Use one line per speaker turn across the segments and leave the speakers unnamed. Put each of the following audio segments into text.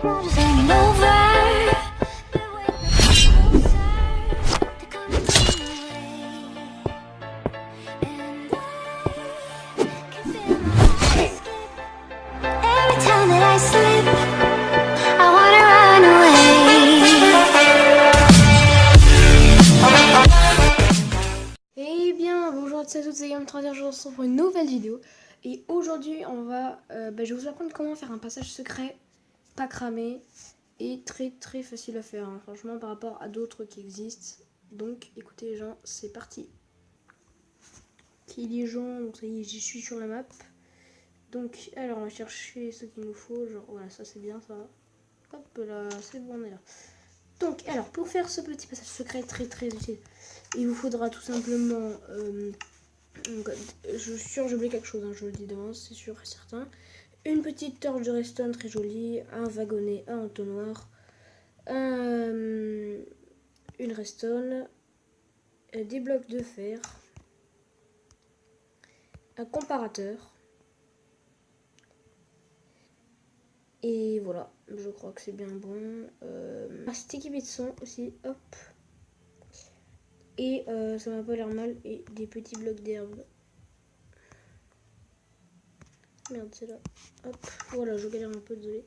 Eh bien, bonjour à tous et à toutes, c'est Guillaume 31 jours pour une nouvelle vidéo. Et aujourd'hui, on va, je vais vous apprendre comment faire un passage secret, pas cramé, et très facile à faire, hein, franchement, par rapport à d'autres qui existent. Donc, écoutez les gens, c'est parti. Qui dit gens, donc ça y est, j'y suis sur la map. Donc, alors, on va chercher ce qu'il nous faut, genre, voilà, ça c'est bien, ça. Hop là, c'est bon, on est là. Donc, alors, pour faire ce petit passage secret très utile, il vous faudra tout simplement, je suis sûre j'ai oublié quelque chose, hein, je le dis d'avance, c'est sûr et certain. Une petite torche de redstone très jolie, un wagonnet, un entonnoir, une redstone, des blocs de fer, un comparateur. Et voilà, je crois que c'est bien bon. Un sticky bit de son aussi, hop. Et ça m'a pas l'air mal. Et des petits blocs d'herbe. Merde, c'est là. Hop, voilà, je galère un peu, désolé.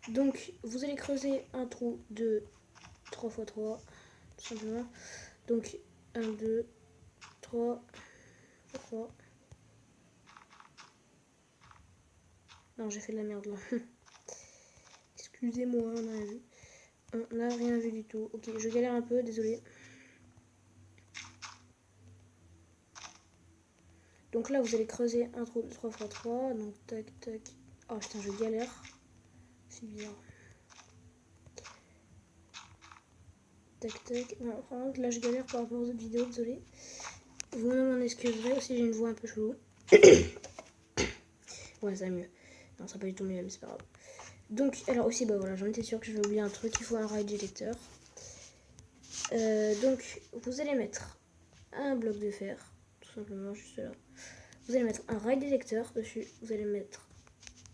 Donc, vous allez creuser un trou de 3 x 3, tout simplement. Donc, 1, 2, 3, 3. Non, j'ai fait de la merde là. Excusez-moi, on n'a rien vu. On n'a rien vu du tout. Ok, je galère un peu, désolé. Donc là, vous allez creuser un trou de 3 x 3. Donc, tac. Oh putain, je galère. C'est bizarre. Tac. Non, vraiment, là, je galère par rapport aux autres vidéos, désolé. Vous m'en excuserez aussi, j'ai une voix un peu chelou. Ouais, ça va mieux. Non, ça va pas du tout mieux, mais c'est pas grave. Donc, alors aussi, bah voilà, j'en étais sûre que je vais oublier un truc. Il faut un rail détecteur. Donc, vous allez mettre un bloc de fer, tout simplement, juste là. Vous allez mettre un rail détecteur dessus. Vous allez mettre.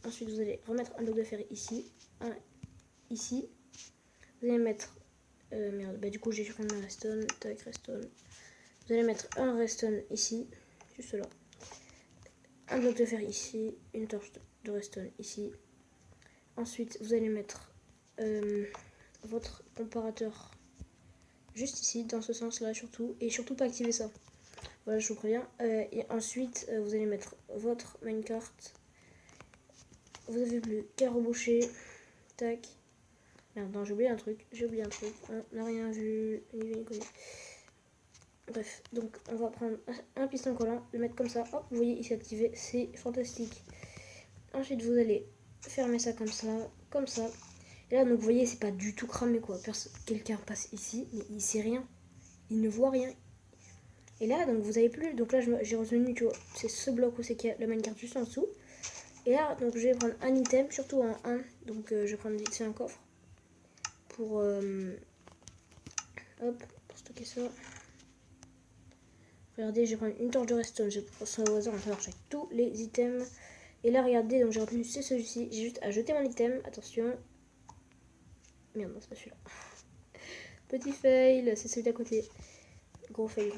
Ensuite, vous allez remettre un bloc de fer ici. Un ici. Vous allez mettre. Merde, bah du coup, j'ai supprimé un redstone. Tac, redstone. Vous allez mettre un redstone ici, juste là. Un bloc de fer ici. Une torche de redstone ici. Ensuite, vous allez mettre votre comparateur juste ici, dans ce sens-là, surtout. Et surtout, pas activer ça. Voilà, je vous préviens. Et ensuite, vous allez mettre votre minecart. Vous avez plus qu'à reboucher. Tac. Merde, non, j'ai oublié un truc. On n'a rien vu. Bref, donc on va prendre un piston collant, le mettre comme ça. Hop, vous voyez, il s'est activé. C'est fantastique. Ensuite, vous allez fermer ça comme ça. Et là, donc vous voyez, c'est pas du tout cramé quoi. Quelqu'un passe ici, mais il sait rien. Il ne voit rien. Et là, donc vous avez plus. Donc là, j'ai retenu, tu vois, c'est ce bloc où c'est qu'il y a la minecart juste en dessous. Et là, donc je vais prendre un item, surtout en 1. Donc je vais prendre ici un coffre. Pour stocker ça. Regardez, je vais prendre une torche de redstone. Je prends ça au hasard, on va faire tous les items. Et là, regardez, donc j'ai retenu c'est celui-ci. J'ai juste à jeter mon item. Attention. Merde, non, c'est pas celui-là. Petit fail, c'est celui d'à côté. Gros fail.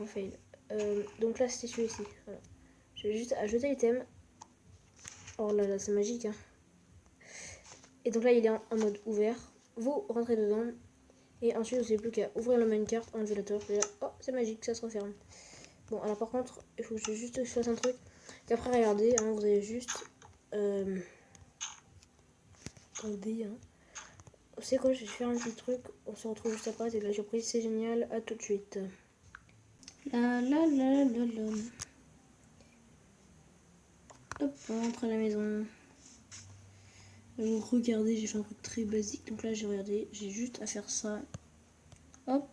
Donc là, c'était celui-ci. Voilà. J'ai juste à jeter l'item. Oh là, c'est magique. Hein. Et donc là, il est en mode ouvert. Vous rentrez dedans. Et ensuite, vous n'avez plus qu'à ouvrir le minecart, enlever la torche. Et là, oh, c'est magique, ça se referme. Bon, alors par contre, il faut que je fasse un truc. Qu'après, regardez, hein, vous avez juste... Attendez, hein. C'est quoi, je vais faire un petit truc. On se retrouve juste après. C'est de la surprise, c'est génial. À tout de suite. La. Hop, on rentre à la maison. Donc regardez, j'ai fait un truc très basique. Donc là, j'ai regardé, j'ai juste à faire ça. Hop,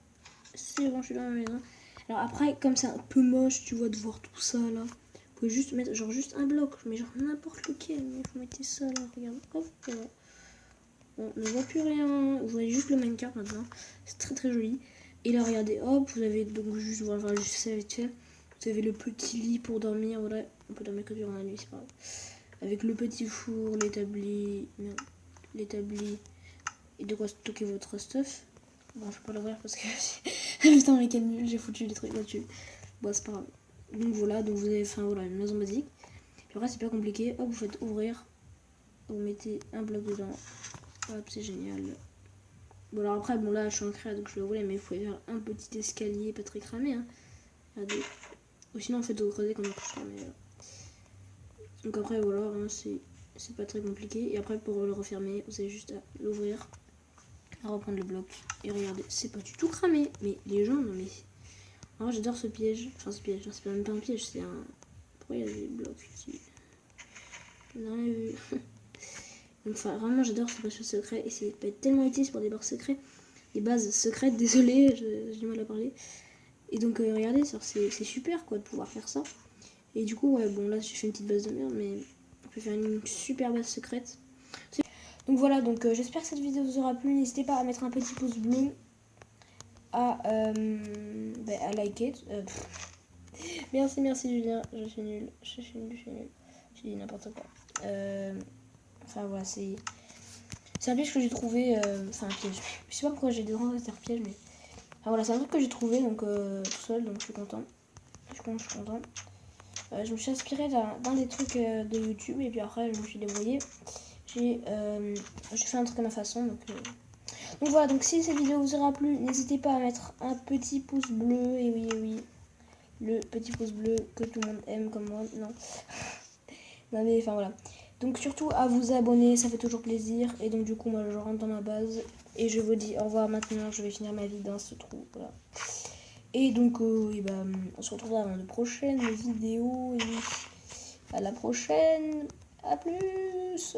c'est bon, je suis dans la maison. Alors après, comme c'est un peu moche, tu vois, de voir tout ça là. Vous pouvez juste mettre genre juste un bloc, mais genre n'importe lequel. Mais vous mettez ça là, regarde. Hop, voilà. On ne voit plus rien. Vous voyez juste le minecart maintenant. C'est très joli. Et là, regardez, hop, vous avez donc juste, voilà, juste ça vite fait. Vous avez le petit lit pour dormir. Voilà, on peut dormir que durant la nuit, c'est pas grave. Avec le petit four, l'établi, et de quoi stocker votre stuff. Bon, je peux pas l'ouvrir parce que putain mais quel nul, j'ai foutu les trucs là-dessus. Bon, c'est pas grave. Donc voilà, donc vous avez voilà, une maison basique. Puis après c'est pas compliqué, hop, vous faites ouvrir, vous mettez un bloc dedans, hop, c'est génial. Bon alors après, bon là je suis en créa donc je le voulais, mais il faut faire un petit escalier pas très cramé, hein. Regardez. Ou sinon en fait vous creusez comme un cochon, mais voilà. Donc après voilà, hein, c'est pas très compliqué. Et après pour le refermer, vous avez juste à l'ouvrir, à reprendre le bloc. Et regardez, c'est pas du tout cramé. Mais les gens, non mais... Alors j'adore ce piège. Enfin ce piège, c'est même pas un piège, c'est un... Pourquoi il y a des blocs ici? Je n'ai rien vu. Donc enfin vraiment j'adore ce passage secret. Et c'est peut être tellement utile pour des barres secrets. Des bases secrètes, désolé, j'ai du mal à parler. Et donc regardez, c'est super quoi de pouvoir faire ça. Et du coup ouais bon là j'ai fait une petite base de merde, mais on peut faire une super base secrète. Donc voilà, donc j'espère que cette vidéo vous aura plu. N'hésitez pas à mettre un petit pouce bleu, à liker. Merci Julien, je suis nul. J'ai dit n'importe quoi. Enfin voilà, c'est un piège que j'ai trouvé. Enfin un piège. Je sais pas pourquoi j'ai des grands terres pièges, mais. Enfin voilà, c'est un truc que j'ai trouvé donc tout seul, donc je suis content. Je suis content. Je me suis inspirée d'un des trucs de YouTube et puis après je me suis débrouillée. J'ai fait un truc à ma façon. Donc voilà, donc si cette vidéo vous aura plu, n'hésitez pas à mettre un petit pouce bleu. Et oui, le petit pouce bleu que tout le monde aime comme moi. Non. Non mais enfin voilà. Donc surtout à vous abonner, ça fait toujours plaisir. Et donc du coup moi je rentre dans ma base. Et je vous dis au revoir maintenant, je vais finir ma vie dans ce trou. Voilà. Et donc on se retrouvera dans de prochaines vidéos. Et à la prochaine. À plus.